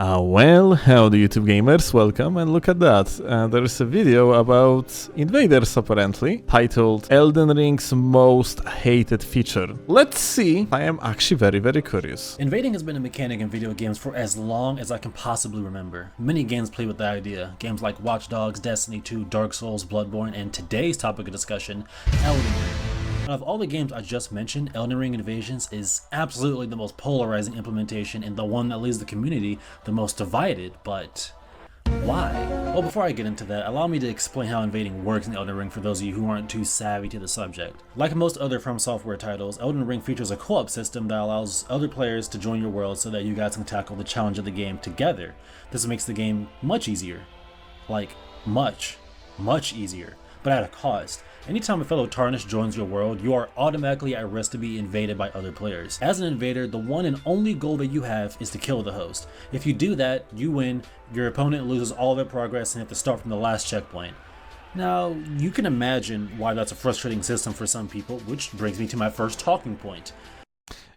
Well, howdy YouTube gamers, welcome, and look at that. There is a video about invaders apparently, titled Elden Ring's most hated feature. Let's see. I am actually very curious. Invading has been a mechanic in video games for as long as I can possibly remember. Many games play with the idea. Games like Watch Dogs, Destiny 2, Dark Souls, Bloodborne, and today's topic of discussion, Elden Ring. Out of all the games I just mentioned, Elden Ring Invasions is absolutely the most polarizing implementation and the one that leaves the community the most divided, but why? Well, before I get into that, allow me to explain how invading works in Elden Ring for those of you who aren't too savvy to the subject. Like most other From Software titles, Elden Ring features a co-op system that allows other players to join your world so that you guys can tackle the challenge of the game together. This makes the game much easier. Like, much easier, but at a cost. Anytime a fellow Tarnished joins your world, you are automatically at risk to be invaded by other players. As an invader, the one and only goal that you have is to kill the host. If you do that, you win, your opponent loses all their progress and have to start from the last checkpoint. Now, you can imagine why that's a frustrating system for some people, which brings me to my first talking point.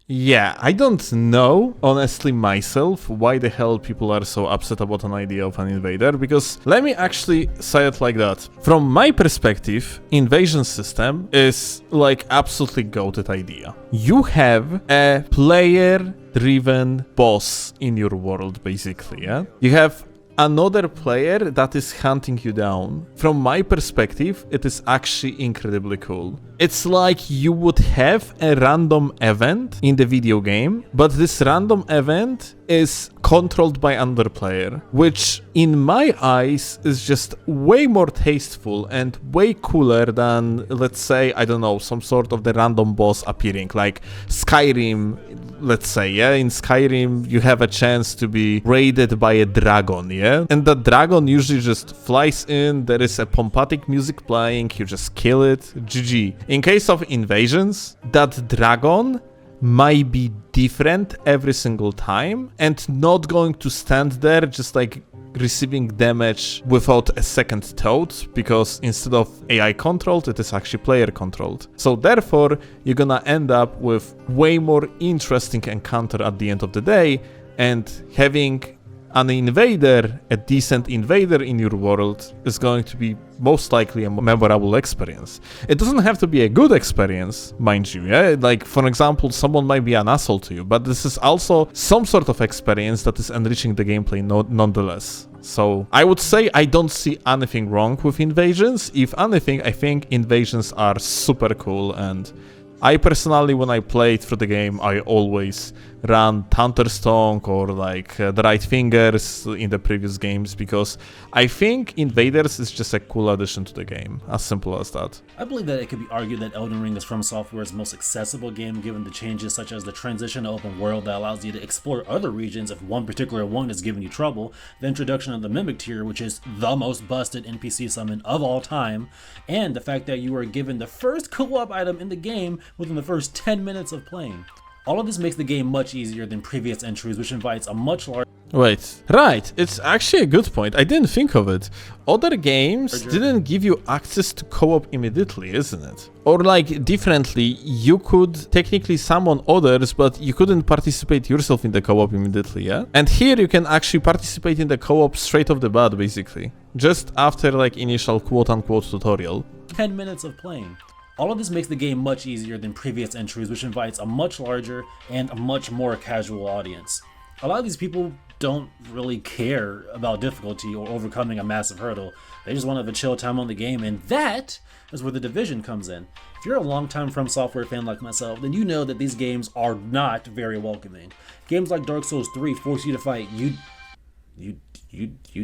Yeah, I don't know, honestly, myself, why the hell people are so upset about an idea of an invader, because let me actually say it like that. From my perspective, invasion system is like absolutely goated idea. You have a player-driven boss in your world, basically, yeah? You have another player that is hunting you down. From my perspective, it is actually incredibly cool. It's like you would have a random event in the video game, but this random event is controlled by another player, which in my eyes is just way more tasteful and way cooler than, let's say, I don't know, some sort of the random boss appearing, like Skyrim, let's say, yeah? In Skyrim, you have a chance to be raided by a dragon, yeah? And the dragon usually just flies in, there is a pompatic music playing, you just kill it, GG. In case of invasions, that dragon might be different every single time and not going to stand there just like receiving damage without a second thought, because instead of AI controlled, it is actually player controlled. So therefore, you're gonna end up with way more interesting encounter at the end of the day, and having an invader, a decent invader in your world, is going to be most likely a memorable experience. It doesn't have to be a good experience, mind you, yeah? Like, for example, someone might be an asshole to you, but this is also some sort of experience that is enriching the gameplay nonetheless. So I would say I don't see anything wrong with invasions. If anything, I think invasions are super cool, and I personally, when I played through the game, I always ran taunter stonk or like the right fingers in the previous games, because I think invaders is just a cool addition to the game, as simple as that. I believe that it could be argued that Elden Ring is From Software's most accessible game, given the changes such as the transition to open world that allows you to explore other regions if one particular one is giving you trouble, the introduction of the Mimic tier, which is the most busted NPC summon of all time, and the fact that you are given the first co-op item in the game within the first 10 minutes of playing. All of this makes the game much easier than previous entries, which invites a much larger... Wait, right, it's actually a good point. I didn't think of it. Other games didn't give you access to co-op immediately, isn't it? Or like, differently, you could technically summon others, but you couldn't participate yourself in the co-op immediately, yeah? And here you can actually participate in the co-op straight off the bat, basically. Just after like initial quote-unquote tutorial. 10 minutes of playing. All of this makes the game much easier than previous entries, which invites a much larger and a much more casual audience. A lot of these people don't really care about difficulty or overcoming a massive hurdle. They just want to have a chill time on the game, and that is where the Division comes in. If you're a longtime From Software fan like myself, then you know that these games are not very welcoming. Games like Dark Souls 3 force you to fight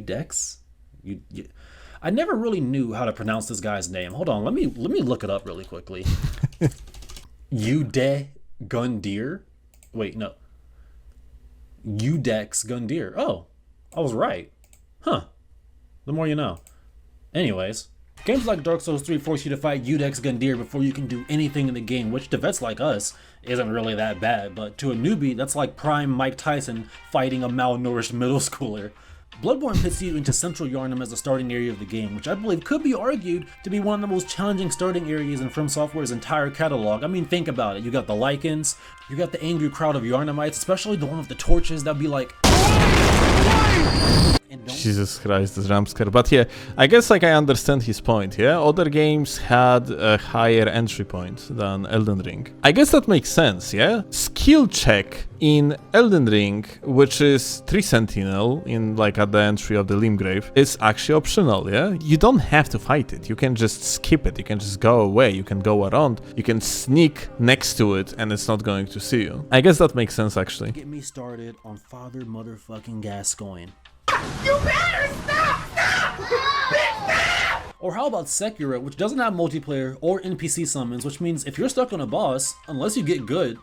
Dex? I never really knew how to pronounce this guy's name. Hold on, let me look it up really quickly. Gundyr? Wait, no. Udex Gundyr. Oh, I was right. Huh. The more you know. Anyways, games like Dark Souls 3 force you to fight Udex Gundyr before you can do anything in the game, which to vets like us isn't really that bad, but to a newbie, that's like prime Mike Tyson fighting a malnourished middle schooler. Bloodborne pits you into Central Yharnam as the starting area of the game, which I believe could be argued to be one of the most challenging starting areas in From Software's entire catalog. I mean, think about it. You got the Lycans, you got the angry crowd of Yharnamites, especially the one with the torches that'd be like... Jesus Christ, this jump scare. But yeah, I guess like I understand his point, yeah? Other games had a higher entry point than Elden Ring. I guess that makes sense, yeah? Skill check in Elden Ring, which is 3 Sentinel in like at the entry of the Limgrave, is actually optional, yeah? You don't have to fight it. You can just skip it. You can just go away. You can go around. You can sneak next to it and it's not going to see you. I guess that makes sense actually. Get me started on Father Motherfucking Gascoigne. You better stop! Stop! Or how about Sekiro, which doesn't have multiplayer or NPC summons, which means if you're stuck on a boss, unless you get good,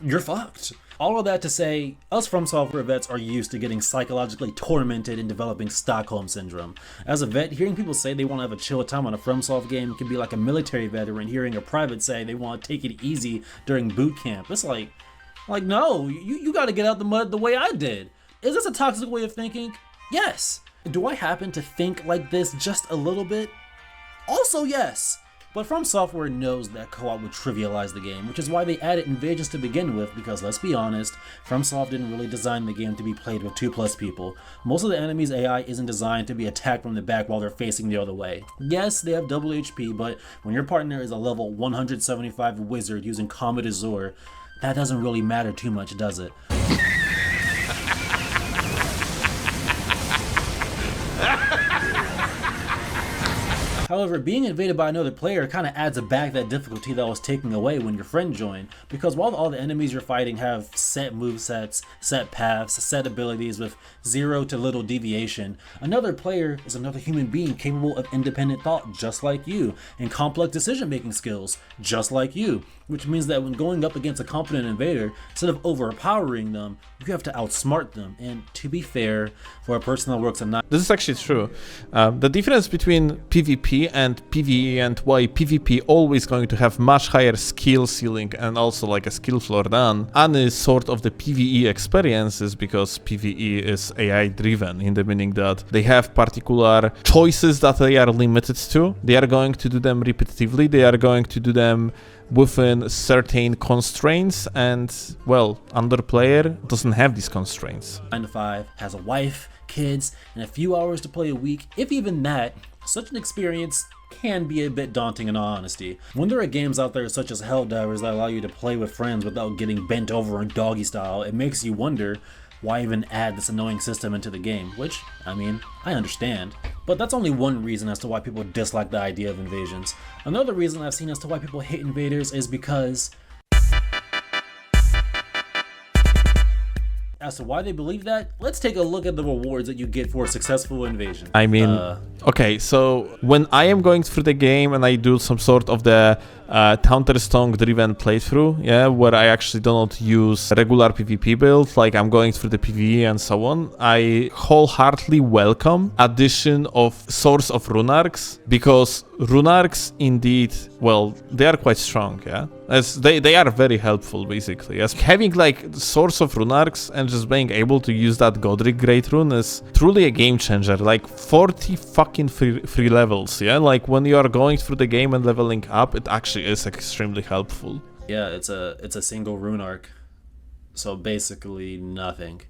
you're fucked. All of that to say, us From Software vets are used to getting psychologically tormented and developing Stockholm Syndrome. As a vet, hearing people say they want to have a chill time on a FromSoft game can be like a military veteran hearing a private say they want to take it easy during boot camp. It's like no, you gotta get out the mud the way I did. Is this a toxic way of thinking? Yes. Do I happen to think like this just a little bit? Also yes. But From Software knows that co-op would trivialize the game, which is why they added Invasions to begin with, because let's be honest, FromSoft didn't really design the game to be played with 2+ people. Most of the enemies' AI isn't designed to be attacked from the back while they're facing the other way. Yes, they have double HP, but when your partner is a level 175 wizard using Comet Azure, that doesn't really matter too much, does it? However, being invaded by another player kind of adds back that difficulty that was taken away when your friend joined, because while all the enemies you're fighting have set movesets, set paths, set abilities with 0 to little deviation, another player is another human being capable of independent thought just like you, and complex decision-making skills just like you, which means that when going up against a competent invader, instead of overpowering them, you have to outsmart them. And to be fair, for a person that works at night, this is actually true. The difference between PvP and PvE and why PvP always going to have much higher skill ceiling and also like a skill floor than any sort of the PvE experience is because PvE is AI driven, in the meaning that they have particular choices that they are limited to. They are going to do them repetitively. They are going to do them within certain constraints, and well, underplayer doesn't have these constraints. 9 to 5, has a wife, kids, and a few hours to play a week, if even that. Such an experience can be a bit daunting in all honesty. When there are games out there such as Helldivers that allow you to play with friends without getting bent over in doggy style, it makes you wonder why even add this annoying system into the game, which, I mean, I understand. But that's only one reason as to why people dislike the idea of invasions. Another reason I've seen as to why people hate invaders is because as to why they believe that, let's take a look at the rewards that you get for a successful invasion. I mean, okay, so when I am going through the game and I do some sort of the Counter-Strong driven playthrough, yeah, where I actually do not use regular PvP build, like I'm going through the PvE and so on, I wholeheartedly welcome addition of Source of Rune Arcs, because Rune Arcs indeed, well, they are quite strong, yeah, as they are very helpful basically, as having like Source of Rune Arcs and just being able to use that Godric Great Rune is truly a game changer. Like 40 fucking free levels, yeah, like when you are going through the game and leveling up, it actually is extremely helpful. Yeah, it's a single rune arc, so basically nothing.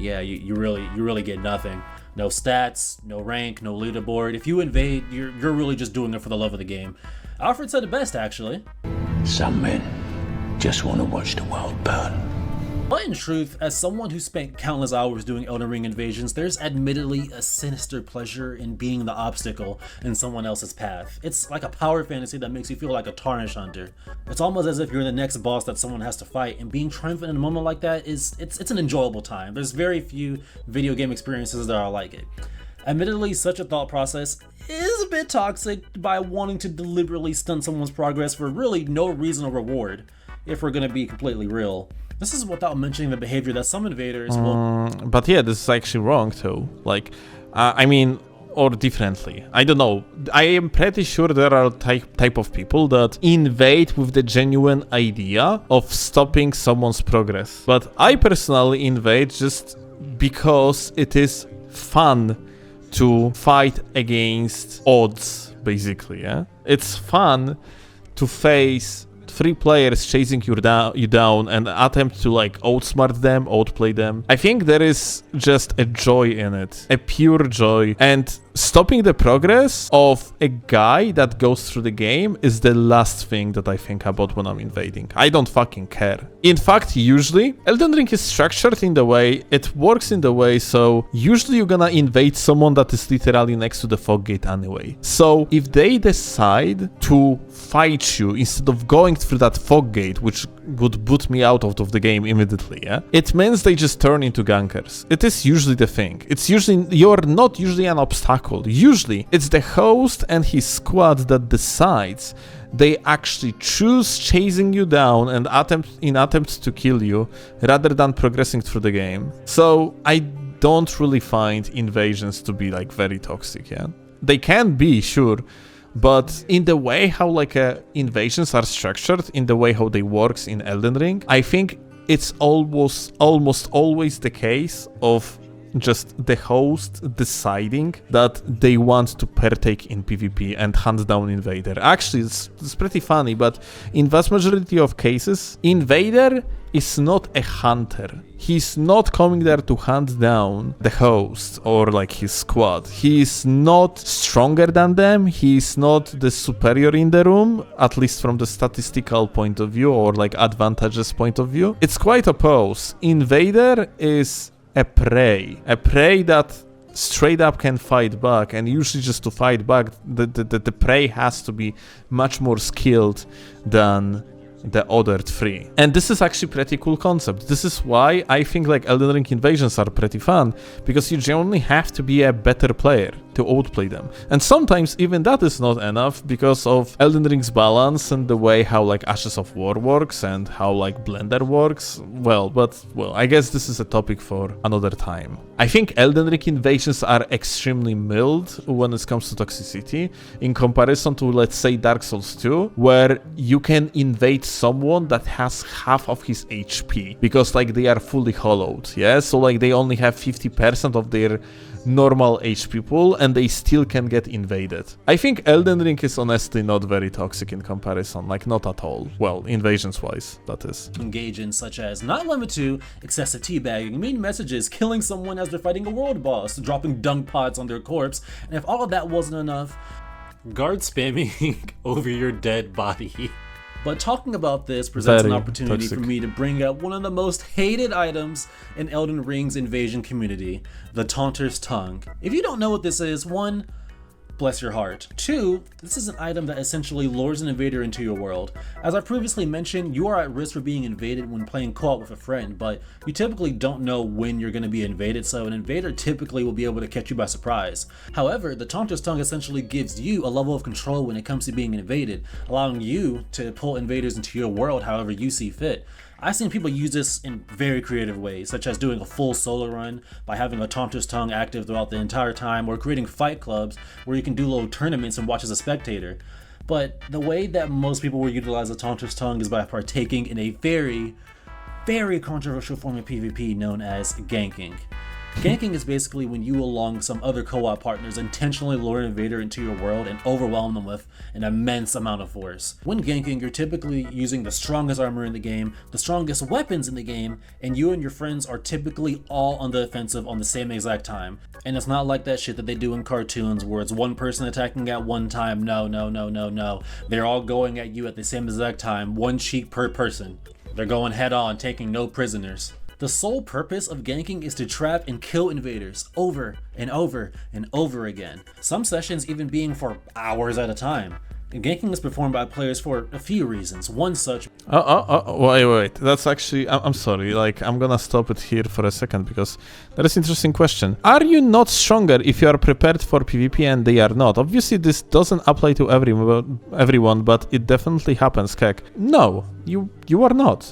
Yeah, you really get nothing. No stats, no rank, no leaderboard. If you invade, you're really just doing it for the love of the game. Alfred said it best, actually. Some men just want to watch the world burn. But in truth, as someone who spent countless hours doing Elden Ring Invasions, there's admittedly a sinister pleasure in being the obstacle in someone else's path. It's like a power fantasy that makes you feel like a Tarnish hunter. It's almost as if you're the next boss that someone has to fight, and being triumphant in a moment like that it's an enjoyable time. There's very few video game experiences that are like it. Admittedly, such a thought process is a bit toxic by wanting to deliberately stunt someone's progress for really no reason or reward, if we're gonna be completely real. This is without mentioning the behavior that some invaders will... But yeah, this is actually wrong too. Like, I mean, or differently. I don't know. I am pretty sure there are type of people that invade with the genuine idea of stopping someone's progress. But I personally invade just because it is fun to fight against odds, basically, yeah? It's fun to face three players chasing you down and attempt to like outsmart them, outplay them. I think there is just a joy in it, a pure joy, and stopping the progress of a guy that goes through the game is the last thing that I think about when I'm invading. I don't fucking care. In fact, usually, Elden Ring is structured in the way, it works in the way, so usually you're gonna invade someone that is literally next to the fog gate anyway. So if they decide to fight you instead of going through that fog gate, which would boot me out of the game immediately, yeah? It means they just turn into gankers. It is usually the thing. It's usually, you're not usually an obstacle. Usually, it's the host and his squad that decides. They actually choose chasing you down and attempts to kill you rather than progressing through the game. So I don't really find invasions to be like very toxic, yeah? They can be, sure, but in the way how like invasions are structured, in the way how they works in Elden Ring, I think it's almost always the case of just the host deciding that they want to partake in PvP and hunt down Invader. Actually, it's pretty funny, but in vast majority of cases, Invader is not a hunter. He's not coming there to hunt down the host or like his squad. He's not stronger than them. He's not the superior in the room, at least from the statistical point of view or like advantages point of view. It's quite opposed. Invader is a prey that straight up can fight back, and usually just to fight back, the prey has to be much more skilled than the other three. And this is actually pretty cool concept. This is why I think like Elden Ring Invasions are pretty fun, because you genuinely have to be a better player to outplay them. And sometimes even that is not enough because of Elden Ring's balance and the way how like Ashes of War works and how like Blender works. Well, I guess this is a topic for another time. I think Elden Ring Invasions are extremely mild when it comes to toxicity in comparison to, let's say, Dark Souls 2, where you can invade someone that has half of his HP because like they are fully hollowed, yeah? So like they only have 50% of their normal HP pool and they still can get invaded. I think Elden Ring is honestly not very toxic in comparison, like not at all. Well, invasions wise, that is. Engage in such as not limited to excessive teabagging, mean messages, killing someone as they're fighting a world boss, dropping dunk pots on their corpse, and if all of that wasn't enough, guard spamming over your dead body. But talking about this presents an opportunity for me to bring up one of the most hated items in Elden Ring's invasion community, the Taunter's Tongue. If you don't know what this is, one, bless your heart. Two, this is an item that essentially lures an invader into your world. As I previously mentioned, you are at risk for being invaded when playing co-op with a friend, but you typically don't know when you're going to be invaded, so an invader typically will be able to catch you by surprise. However, the Taunter's Tongue essentially gives you a level of control when it comes to being invaded, allowing you to pull invaders into your world however you see fit. I've seen people use this in very creative ways, such as doing a full solo run by having a Taunter's Tongue active throughout the entire time, or creating fight clubs where you can do little tournaments and watch as a spectator. But the way that most people will utilize the Taunter's Tongue is by partaking in a very, very controversial form of PvP known as ganking. Ganking is basically when you, along with some other co-op partners, intentionally lure an invader into your world and overwhelm them with an immense amount of force. When ganking, you're typically using the strongest armor in the game, the strongest weapons in the game, and you and your friends are typically all on the offensive on the same exact time. And it's not like that shit that they do in cartoons where it's one person attacking at one time. No. They're all going at you at the same exact time, one cheek per person. They're going head on, taking no prisoners. The sole purpose of ganking is to trap and kill invaders over and over and over again. Some sessions even being for hours at a time. And ganking is performed by players for a few reasons. One such... Wait. That's actually... I'm sorry. Like, I'm gonna stop it here for a second because that is an interesting question. Are you not stronger if you are prepared for PvP and they are not? Obviously, this doesn't apply to everyone, but it definitely happens, Kek. No, you are not.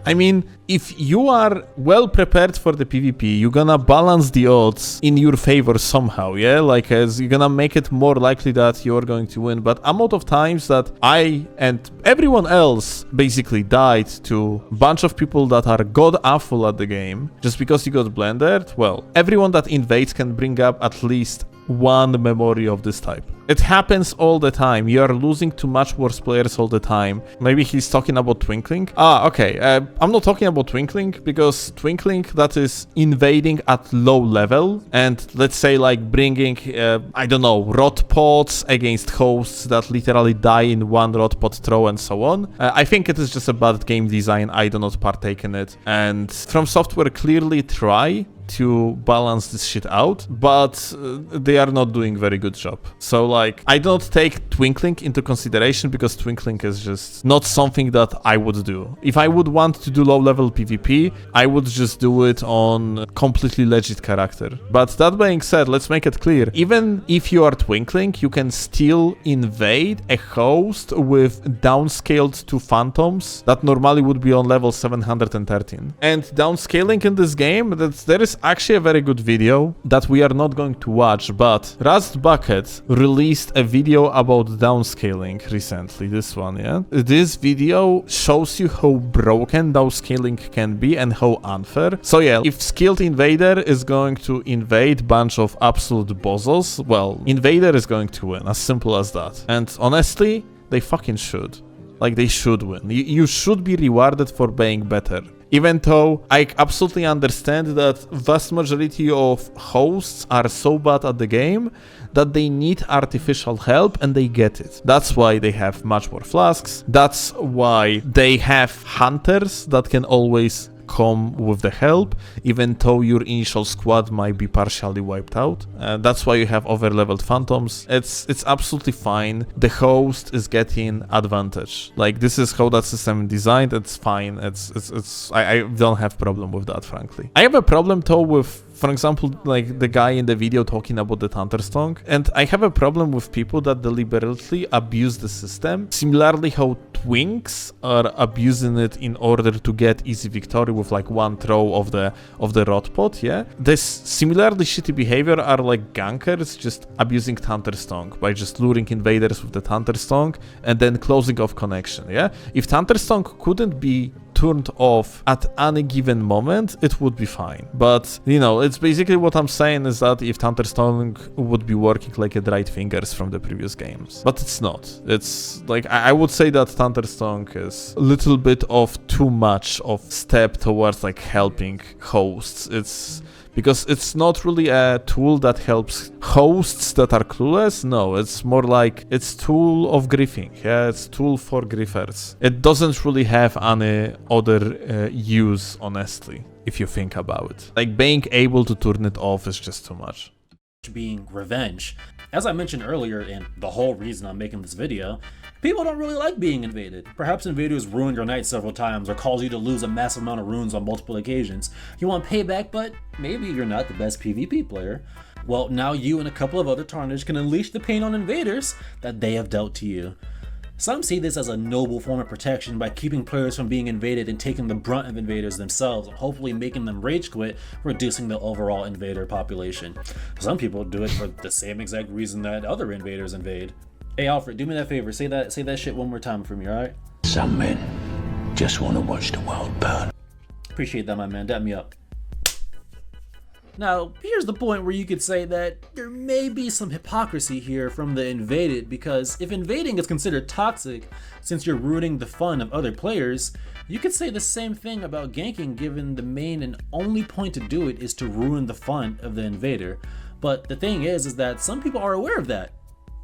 I mean, if you are well prepared for the PvP, you're gonna balance the odds in your favor somehow, yeah? Like, as you're gonna make it more likely that you're going to win. But amount of times that I and everyone else basically died to a bunch of people that are god-awful at the game just because you got blendered, well, everyone that invades can bring up at least one memory of this type. It happens all the time. You are losing to much worse players all the time. Maybe he's talking about Twinkling. Okay. I'm not talking about Twinkling because Twinkling, that is invading at low level. And let's say like bringing, I don't know, rot pods against hosts that literally die in one rot pod throw and so on. I think it is just a bad game design. I do not partake in it. And From Software clearly try to balance this shit out, but they are not doing very good job. So like, I don't take Twinkling into consideration because Twinkling is just not something that I would do. If I would want to do low level PvP, I would just do it on completely legit character. But that being said, let's make it clear, even if you are Twinkling, you can still invade a host with downscaled to phantoms that normally would be on level 713. And downscaling in this game, there is actually a very good video that we are not going to watch, but Rust Bucket released a video about downscaling recently, this one, yeah? This video shows you how broken downscaling can be and how unfair. So yeah, if skilled invader is going to invade bunch of absolute bozos, well, invader is going to win, as simple as that. And honestly, they fucking should. Like, they should win. You should be rewarded for being better. Even though I absolutely understand that vast majority of hosts are so bad at the game that they need artificial help, and they get it. That's why they have much more flasks. That's why they have hunters that can always come with the help, even though your initial squad might be partially wiped out. That's why you have over-leveled phantoms. It's absolutely fine. The host is getting advantage. Like, this is how that system is designed. It's fine. I don't have problem with that, frankly. I have a problem though with, for example, like the guy in the video talking about the taunter song, and I have a problem with people that deliberately abuse the system, similarly how Twinks are abusing it in order to get easy victory with like one throw of the rot pot, yeah? This similarly shitty behavior are like gankers just abusing taunter song by just luring invaders with the taunter song and then closing off connection, yeah? If taunter song couldn't be turned off at any given moment, it would be fine. But, you know, it's basically what I'm saying is that if Thunderstone would be working like a dried fingers from the previous games. But it's not. It's like, I would say that Thunderstone is a little bit of too much of step towards like helping hosts. Because it's not really a tool that helps hosts that are clueless. No, it's more like it's tool of griefing. Yeah, it's tool for griefers. It doesn't really have any other use, honestly, if you think about it. Like, being able to turn it off is just too much. Being revenge. As I mentioned earlier, and the whole reason I'm making this video, people don't really like being invaded. Perhaps invaders ruin your night several times or cause you to lose a massive amount of runes on multiple occasions. You want payback, but maybe you're not the best PvP player. Well, now you and a couple of other tarnished can unleash the pain on invaders that they have dealt to you. Some see this as a noble form of protection by keeping players from being invaded and taking the brunt of invaders themselves, and hopefully making them rage quit, reducing the overall invader population. Some people do it for the same exact reason that other invaders invade. Hey Alfred, do me that favor, say that shit one more time for me, alright? Some men just want to watch the world burn. Appreciate that, my man, dap me up. Now, here's the point where you could say that there may be some hypocrisy here from the invaded, because if invading is considered toxic since you're ruining the fun of other players, you could say the same thing about ganking, given the main and only point to do it is to ruin the fun of the invader. But the thing is that some people are aware of that,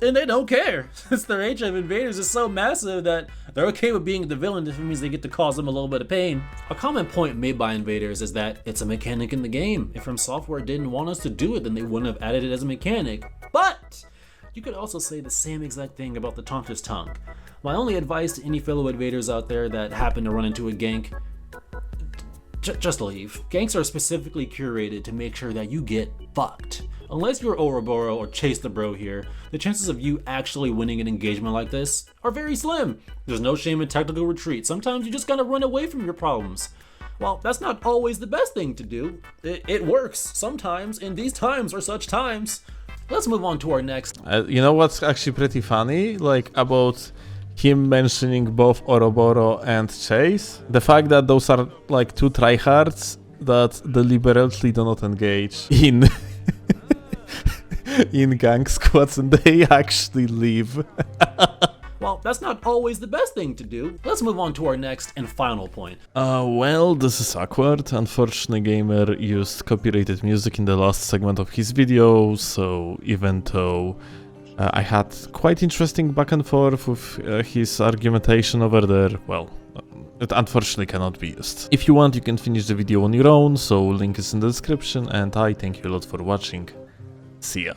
and they don't care, since their rage of invaders is so massive that they're okay with being the villain if it means they get to cause them a little bit of pain. A common point made by invaders is that it's a mechanic in the game. If From Software didn't want us to do it, then they wouldn't have added it as a mechanic. But you could also say the same exact thing about the Taunter's Tongue. My only advice to any fellow invaders out there that happen to run into a gank, just leave. Ganks are specifically curated to make sure that you get fucked. Unless you're Ouroboros or Chase the Bro here, the chances of you actually winning an engagement like this are very slim. There's no shame in tactical retreat. Sometimes you just gotta run away from your problems. Well, that's not always the best thing to do. It works sometimes, and these times are such times. Let's move on to our next. You know what's actually pretty funny? Like, about him mentioning both Ouroboros and Chase? The fact that those are like two tryhards that deliberately do not engage in in gang squads and they actually leave. Well, that's not always the best thing to do. Let's move on to our next and final point. Well, this is awkward. Unfortunately, Gamer used copyrighted music in the last segment of his video, so even though I had quite interesting back and forth with his argumentation over there, well, it unfortunately cannot be used. If you want, you can finish the video on your own, so link is in the description, and I thank you a lot for watching. See ya.